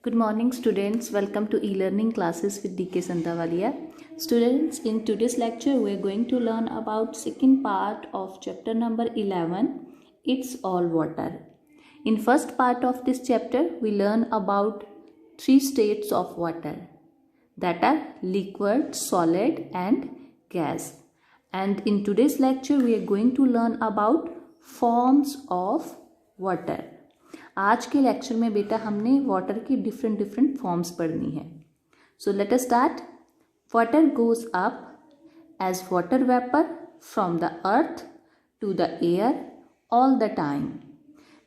Good morning students, welcome to e-learning classes with DK Santawalia. Students, in today's lecture we are going to learn about second part of chapter number 11, It's All Water. In first part of this chapter we learn about three states of water, that are liquid, solid and gas. And in today's lecture we are going to learn about forms of water. आज के lecture में बेटा हमने water की different forms पढ़नी है. So let us start. Water goes up as water vapour from the earth to the air all the time.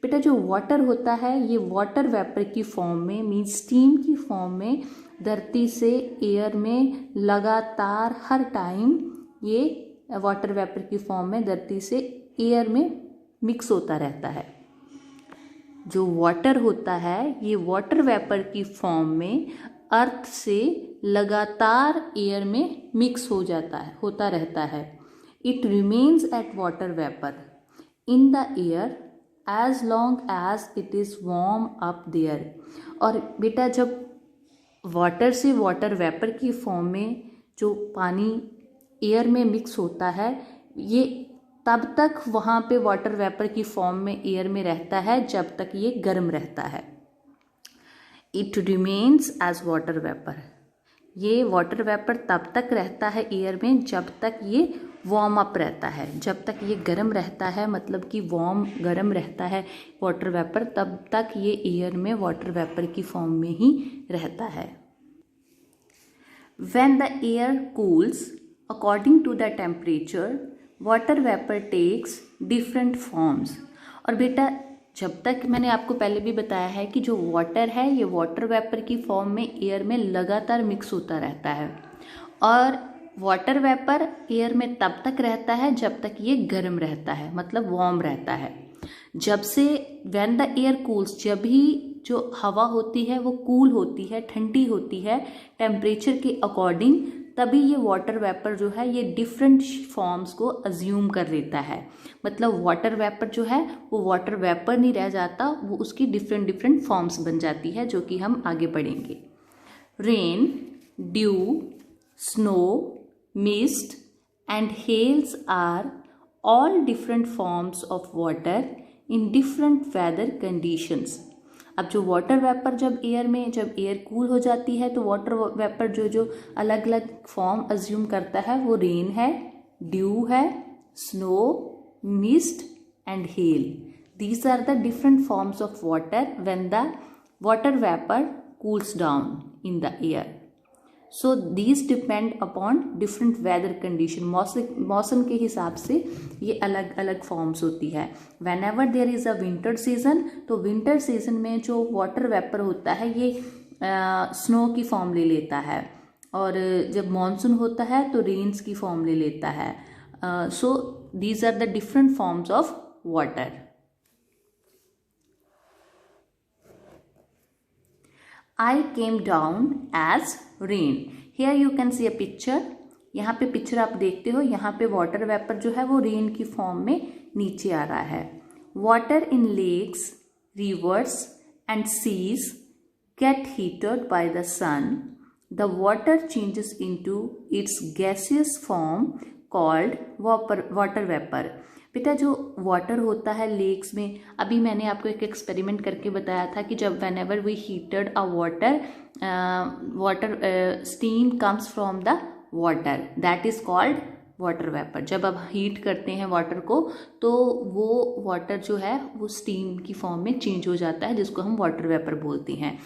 बेटा जो वाटर होता है ये वाटर वेपर की फॉर्म में मीन्स स्टीम की फॉर्म में धरती से एयर में लगातार हर टाइम ये वाटर वेपर की फॉर्म में धरती से एयर में मिक्स होता रहता है. जो वाटर होता है ये वाटर वेपर की फॉर्म में अर्थ से लगातार एयर में मिक्स होता रहता है. It remains at water vapour in the air as long as it is warm up there. और बेटा जब वाटर से वाटर वेपर की फॉर्म में जो पानी एयर में मिक्स होता है ये तब तक वहाँ पे वाटर वेपर की फॉर्म में एयर में रहता है जब तक ये गर्म रहता है. It remains as water vapour. ये वाटर वेपर तब तक रहता है एयर में जब तक ये वार्म अप रहता है, जब तक ये गर्म रहता है, मतलब कि गर्म रहता है वाटर वेपर, तब तक ये एयर में वाटर वेपर की फॉर्म में ही रहता है. When the air cools according to the temperature water vapour takes different forms. और बेटा जब तक मैंने आपको पहले भी बताया है कि जो वाटर है ये वाटर वेपर की फॉर्म में एयर में लगातार मिक्स होता रहता है और वाटर वेपर एयर में तब तक रहता है जब तक ये गर्म रहता है, मतलब वार्म रहता है. जब से व्हेन द एयर कूल्स, जब ही जो हवा होती है वो कूल होती है, ठंडी होती है टेम्परेचर के अकॉर्डिंग, तभी ये वाटर वेपर जो है ये डिफरेंट फॉर्म्स को अज्यूम कर लेता है. मतलब वाटर वेपर जो है वो वाटर वेपर नहीं रह जाता, वो उसकी डिफरेंट फॉर्म्स बन जाती है जो कि हम आगे पढ़ेंगे. Rain, dew, snow, mist and hails are all different forms of water in different weather conditions. अब जो वाटर वेपर जब एयर कूल हो जाती है तो वाटर वेपर जो अलग अलग फॉर्म अज्यूम करता है वो रेन है, ड्यू है, snow, mist and hail. These are the different forms of water when the water vapour cools down in the air. So these depend upon different weather condition. मौसम के हिसाब से ये अलग अलग फॉर्म्स होती है. Whenever there is a winter season, तो विंटर सीजन में जो वाटर वेपर होता है ये स्नो की फॉर्म ले लेता है, और जब मॉनसून होता है तो रेन्स की फॉर्म ले लेता है. So these are the different forms of water. I came down as rain. Here you can see a picture. यहाँ पे पिक्चर आप देखते हो, यहाँ पे वाटर वेपर जो है वो रेन की फॉर्म में नीचे आ रहा है. Water in lakes, rivers and seas get heated by the sun. The water changes into its gaseous form called water vapour. बेटा जो वाटर होता है लेक्स में, अभी मैंने आपको एक एक्सपेरिमेंट करके बताया था कि जब whenever we heated a water steam comes from the water, that is called water vapour. जब आप हीट करते हैं वाटर को तो वो वाटर जो है वो स्टीम की फॉर्म में चेंज हो जाता है, जिसको हम वाटर वेपर बोलते हैं.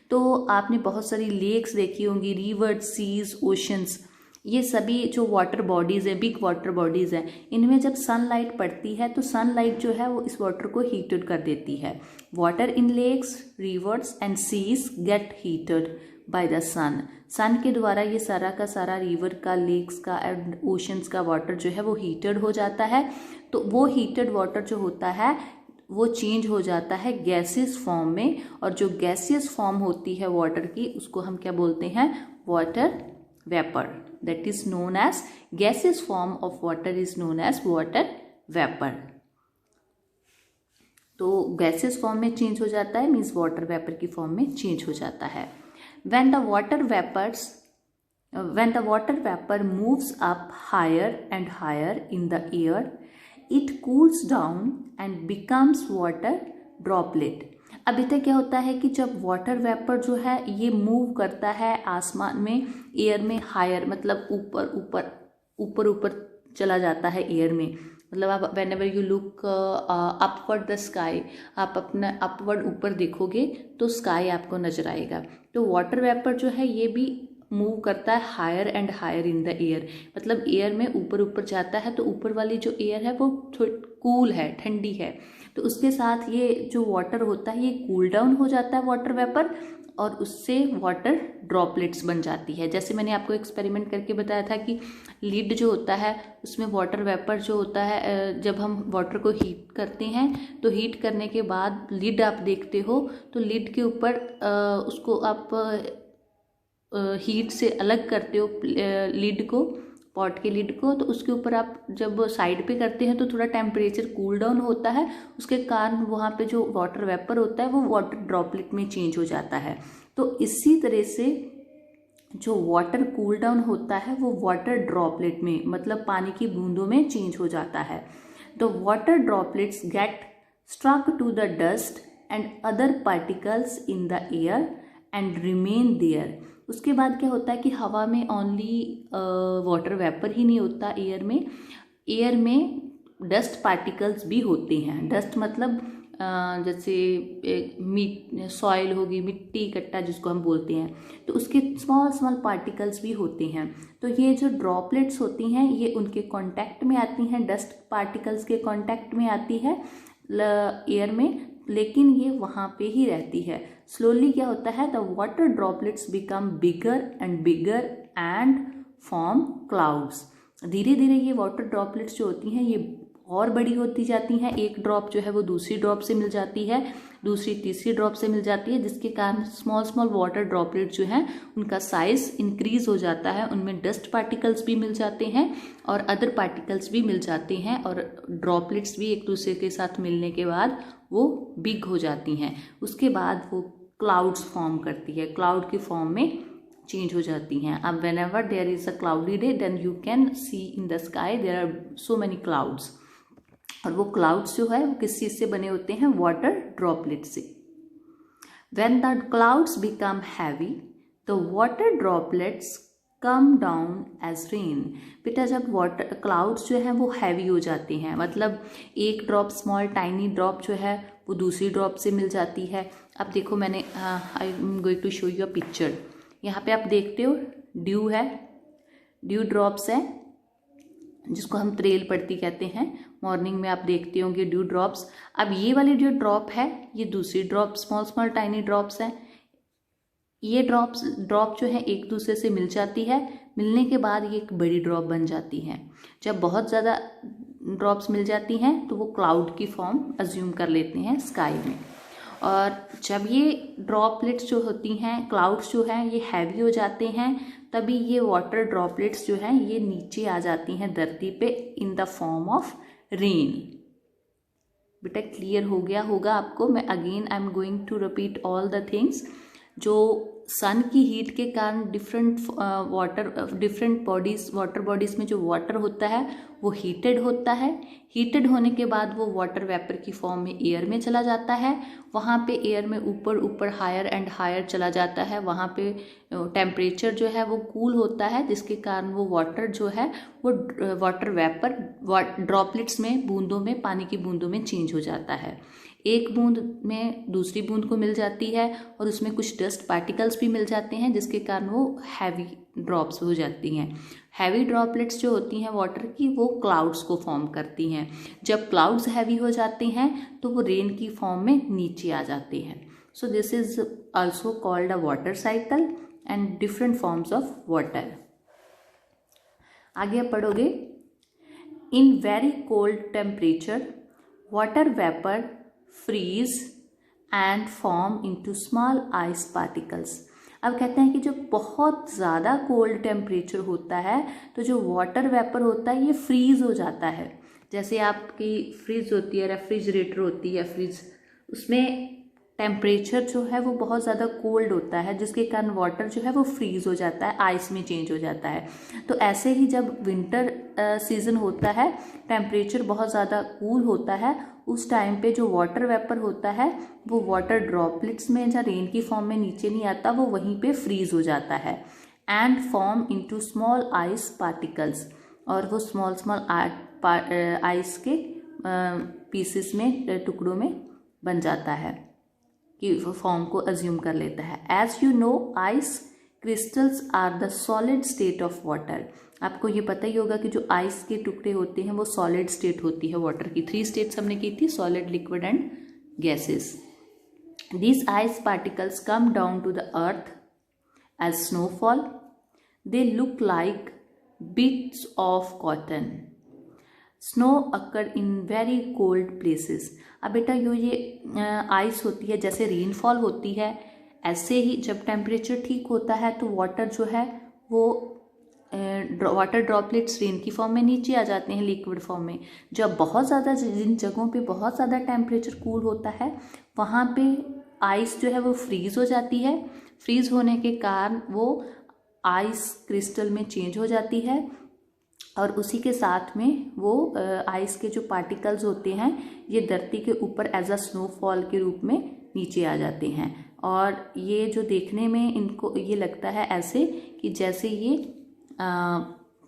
तो आपने बहुत सारी लेक्स देखी होंगी, रिवर, सीज, ओशंस, ये सभी जो वाटर बॉडीज़ हैं, बिग वाटर बॉडीज़ हैं, इनमें जब सनलाइट पड़ती है तो सनलाइट जो है वो इस वाटर को हीटेड कर देती है. Water in lakes, rivers and seas get heated by the sun. Sun के द्वारा ये सारा का सारा रिवर का, लेक्स का एंड ओशंस का वाटर जो है वो हीटेड हो जाता है. तो वो हीटेड वाटर जो होता है वो चेंज हो जाता है गैसियस फॉर्म में, और जो गैसियस फॉर्म होती है वाटर की उसको हम क्या बोलते हैं? Water vapor. That is known as gaseous form of water is known as water vapor. तो गैसेस फॉर्म में चेंज हो जाता है, मीन्स वाटर वेपर की फॉर्म में चेंज हो जाता है। When the water vapour moves up higher and higher in the air, it cools down and becomes water droplet. अब इतना क्या होता है कि जब वाटर वेपर जो है ये मूव करता है आसमान में, एयर में, हायर मतलब ऊपर ऊपर चला जाता है एयर में। मतलब आप when ever you look upward the sky, आप अपना अपवर्ड ऊपर देखोगे तो स्काई आपको नजर आएगा। तो वाटर वेपर जो है ये भी मूव करता है higher and higher in the air, मतलब एयर में ऊपर ऊपर जाता है। तो ऊपर वाली जो एयर है वो कूल है, ठंडी है, तो उसके साथ ये जो वाटर होता है ये कूल डाउन हो जाता है वाटर वेपर, और उससे वाटर ड्रॉपलेट्स बन जाती है। जैसे मैंने आपको एक्सपेरिमेंट करके बताया था कि लिड जो होता है उसमें वाटर वेपर जो होता है, जब हम वाटर को हीट करते हैं तो हीट करने के बाद लिड आप देखते हो तो लिड के ऊपर उसको आप हीट से अलग करते हो लिड को, पॉट के लिड को, तो उसके ऊपर आप जब साइड पे करते हैं तो थोड़ा टेम्परेचर कूल डाउन होता है, उसके कारण वहाँ पे जो वाटर वेपर होता है वो वाटर ड्रॉपलेट में चेंज हो जाता है। तो इसी तरह से जो वाटर कूल डाउन होता है वो वाटर ड्रॉपलेट में, मतलब पानी की बूंदों में चेंज हो जाता है। The water droplets get struck to the dust and other particles in the air and remain there. उसके बाद क्या होता है कि हवा में ओनली वाटर वेपर ही नहीं होता, एयर में डस्ट पार्टिकल्स भी होते हैं। डस्ट मतलब जैसे सॉइल होगी, मिट्टी कट्टा जिसको हम बोलते हैं, तो उसके स्मॉल पार्टिकल्स भी होते हैं। तो ये जो ड्रॉपलेट्स होती हैं ये उनके कांटेक्ट में आती हैं, डस्ट पार्टिकल्स के कांटेक्ट में आती है एयर में, लेकिन ये वहाँ पे ही रहती है। स्लोली क्या होता है, the water droplets become bigger and form clouds. धीरे धीरे ये वाटर ड्रॉपलेट्स जो होती हैं ये और बड़ी होती जाती हैं। एक ड्रॉप जो है वो दूसरी ड्रॉप से मिल जाती है, दूसरी तीसरी ड्रॉप से मिल जाती है, जिसके कारण स्मॉल वाटर ड्रॉपलेट जो हैं उनका साइज इंक्रीज हो जाता है, उनमें डस्ट पार्टिकल्स भी मिल जाते हैं और अदर पार्टिकल्स भी मिल जाते हैं, और ड्रॉपलेट्स भी एक दूसरे के साथ मिलने के बाद वो बिग हो जाती हैं। उसके बाद वो क्लाउड्स फॉर्म करती है, क्लाउड के फॉर्म में चेंज हो जाती हैं। अब whenever there is a cloudy day then you can see in the sky there are so many clouds. और वो क्लाउड्स जो है वो किस चीज से बने होते हैं, वाटर ड्रॉपलेट से। When the clouds become heavy the water droplets come down as rain. बेटा जब वाटर क्लाउड्स जो है वो हैवी हो जाते हैं, मतलब एक ड्रॉप स्मॉल टाइनी ड्रॉप जो है वो दूसरी ड्रॉप से मिल जाती है। अब देखो मैंने I am going to show you a picture. यहाँ पे आप देखते हो ड्यू है, ड्यू ड्रॉप्स है जिसको हम त्रेल पड़ती कहते हैं। मॉर्निंग में आप देखते होंगे ड्यू ड्रॉप्स। अब ये वाली जो ड्रॉप है ये दूसरी ड्रॉप, स्मॉल टाइनी ड्रॉप्स हैं। ये ड्रॉप जो है एक दूसरे से मिल जाती है, मिलने के बाद ये एक बड़ी ड्रॉप बन जाती है। जब बहुत ज़्यादा ड्रॉप्स मिल जाती हैं तो वो क्लाउड की फॉर्म अज्यूम कर लेते हैं स्काई में। और जब ये ड्रॉपलेट्स जो होती हैं, क्लाउड्स जो हैं ये हैवी हो जाते हैं, तभी ये वाटर ड्रॉपलेट्स जो हैं ये नीचे आ जाती हैं धरती पे in the form of rain. बेटा क्लियर हो गया होगा आपको। मैं again I am going to repeat all the things. जो सन की हीट के कारण डिफरेंट वाटर बॉडीज में जो वाटर होता है वो हीटेड होता है। हीटेड होने के बाद वो वाटर वेपर की फॉर्म में एयर में चला जाता है। वहाँ पे एयर में ऊपर हायर एंड हायर चला जाता है। वहाँ पे टेम्परेचर जो है वो कूल होता है, जिसके कारण वो वाटर जो है वो वाटर वेपर ड्रॉपलेट्स में, बूंदों में, पानी की बूंदों में चेंज हो जाता है। एक बूंद में दूसरी बूंद को मिल जाती है और उसमें कुछ डस्ट पार्टिकल्स भी मिल जाते हैं, जिसके कारण वो हैवी ड्रॉप्स हो जाती हैं। हैवी ड्रॉपलेट्स जो होती हैं वाटर की वो क्लाउड्स को फॉर्म करती हैं। जब क्लाउड्स हैवी हो जाते हैं तो वो रेन की फॉर्म में नीचे आ जाते हैं। So this is also called a water cycle and different forms of water. आगे आप पढ़ोगे, इन very cold temperature water vapour freeze and form into small ice particles। अब कहते हैं कि जब बहुत ज़्यादा कोल्ड टेम्परेचर होता है तो जो वाटर वेपर होता है ये फ्रीज हो जाता है। जैसे आपकी फ्रिज होती है, रेफ्रिजरेटर होती है फ्रिज, उसमें टेम्परेचर जो है वो बहुत ज़्यादा कोल्ड होता है, जिसके कारण वाटर जो है वो फ्रीज हो जाता है, आइस में चेंज हो जाता है। तो ऐसे ही जब विंटर सीजन होता है, टेम्परेचर बहुत ज़्यादा कूल होता है, उस टाइम पे जो वाटर वेपर होता है वो वाटर ड्रॉपलेट्स में या रेन की फॉर्म में नीचे नहीं आता, वो वहीं पे फ्रीज हो जाता है and form into small ice particles, और वो स्मॉल स्मॉल आइस के पीसेस में, टुकड़ों में बन जाता है, कि फॉर्म को अज्यूम कर लेता है। As you know ice crystals are the solid state of water. आपको ये पता ही होगा कि जो आइस के टुकड़े होते हैं वो सॉलिड स्टेट होती है वाटर की। 3 स्टेट्स हमने की थी, solid, liquid and gases. These ice particles come down to the earth as snowfall. They look like bits of cotton. Snow occur in very cold places. अब बेटा ये आइस होती है, जैसे रेनफॉल होती है, ऐसे ही जब टेम्परेचर ठीक होता है तो वाटर जो है वो वाटर ड्रॉपलेट्स रेन की फॉर्म में नीचे आ जाते हैं, लिक्विड फॉर्म में। जब बहुत ज़्यादा, जिन जगहों पे बहुत ज़्यादा टेम्परेचर कूल होता है, वहाँ पे आइस जो है वो फ्रीज हो जाती है। फ्रीज होने के कारण वो आइस क्रिस्टल में चेंज हो जाती है, और उसी के साथ में वो आइस के जो पार्टिकल्स होते हैं ये धरती के ऊपर एज अ स्नोफॉल के रूप में नीचे आ जाते हैं। और ये जो देखने में इनको ये लगता है ऐसे कि जैसे ये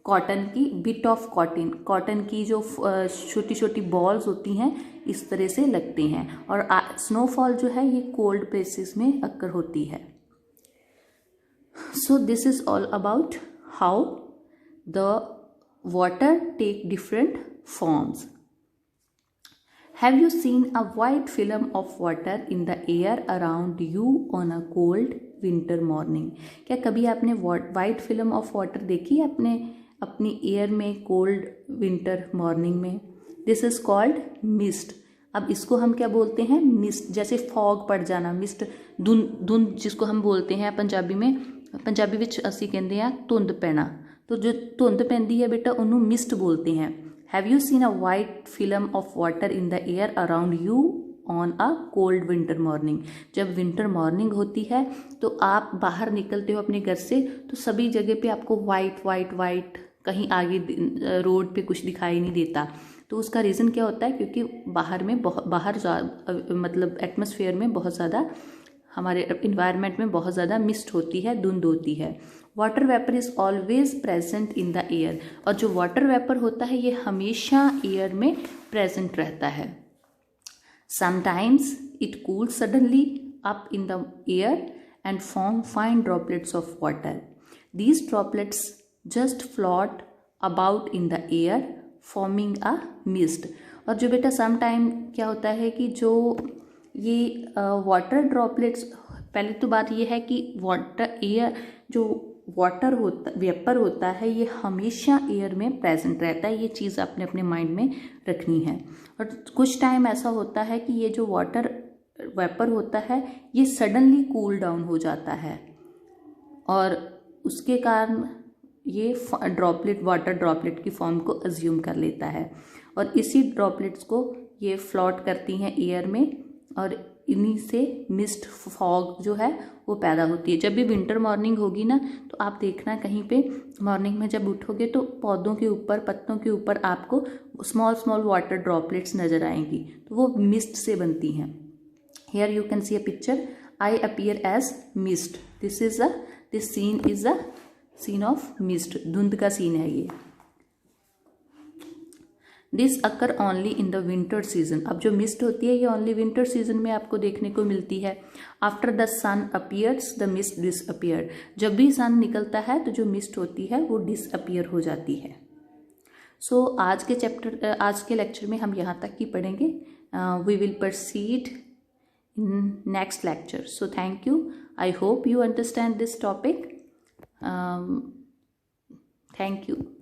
कॉटन की, बिट ऑफ कॉटन की जो छोटी छोटी बॉल्स होती हैं, इस तरह से लगते हैं। और स्नोफॉल जो है ये कोल्ड प्लेसेस में अक्कर होती है। So this is all about how the water take different forms. Have you seen a white film of water in the air around you on a cold winter morning? क्या कभी आपने white film of water देखी अपनी air में cold winter morning में? This is called mist. अब इसको हम क्या बोलते हैं? मिस्ट। जैसे फॉग पड़ जाना, मिस्ट, धुंध जिसको हम बोलते हैं पंजाबी में, पंजाबी विच असी कहते हैं धुंध पैना। तो जो धुंध पैंदी है बेटा उन्हों मिस्ट बोलते हैं। Have you seen a white film of water in the air around you on a cold winter morning? जब विंटर मॉर्निंग होती है तो आप बाहर निकलते हो अपने घर से, तो सभी जगह पे आपको वाइट वाइट वाइट, कहीं आगे रोड पे कुछ दिखाई नहीं देता। तो उसका रीज़न क्या होता है? क्योंकि बाहर मतलब एटमॉस्फेयर में बहुत ज़्यादा, हमारे इन्वायरमेंट में बहुत ज़्यादा मिस्ट होती है, धुंध होती है। Water vapour is always present in the air. और जो वाटर वेपर होता है ये हमेशा एयर में प्रेजेंट रहता है। Sometimes it cool suddenly up in the air and form fine droplets of water. These droplets just float about in the air forming a mist. और जो बेटा सम टाइम क्या होता है कि जो ये वाटर ड्रॉपलेट्स, पहले तो बात ये है कि वाटर वेपर होता है ये हमेशा एयर में प्रेजेंट रहता है। ये चीज़ आपने अपने माइंड में रखनी है। और कुछ टाइम ऐसा होता है कि ये जो वाटर वेपर होता है ये सडनली कूल डाउन हो जाता है, और उसके कारण ये वाटर ड्रॉपलेट की फॉर्म को अज्यूम कर लेता है, और इसी ड्रॉपलेट्स को ये फ्लॉट करती हैं एयर में, और इन्हीं से मिस्ट, फॉग जो है वो पैदा होती है। जब भी विंटर मॉर्निंग होगी ना, तो आप देखना कहीं पे मॉर्निंग में जब उठोगे तो पौधों के ऊपर, पत्तों के ऊपर आपको स्मॉल स्मॉल वाटर ड्रॉपलेट्स नजर आएंगी, तो वो मिस्ट से बनती हैं। Here you can see a picture, I appear as mist. This scene is a scene of mist, धुंध का सीन है ये। This occur only in the winter season. अब जो मिस्ट होती है ये ओनली विंटर सीजन में आपको देखने को मिलती है। After the sun appears the mist disappear. जब भी सन निकलता है तो जो मिस्ट होती है वो डिसअपियर हो जाती है। सो आज के लेक्चर में हम यहाँ तक ही पढ़ेंगे। We will proceed in next lecture. So thank you. I hope you understand this topic. Thank you.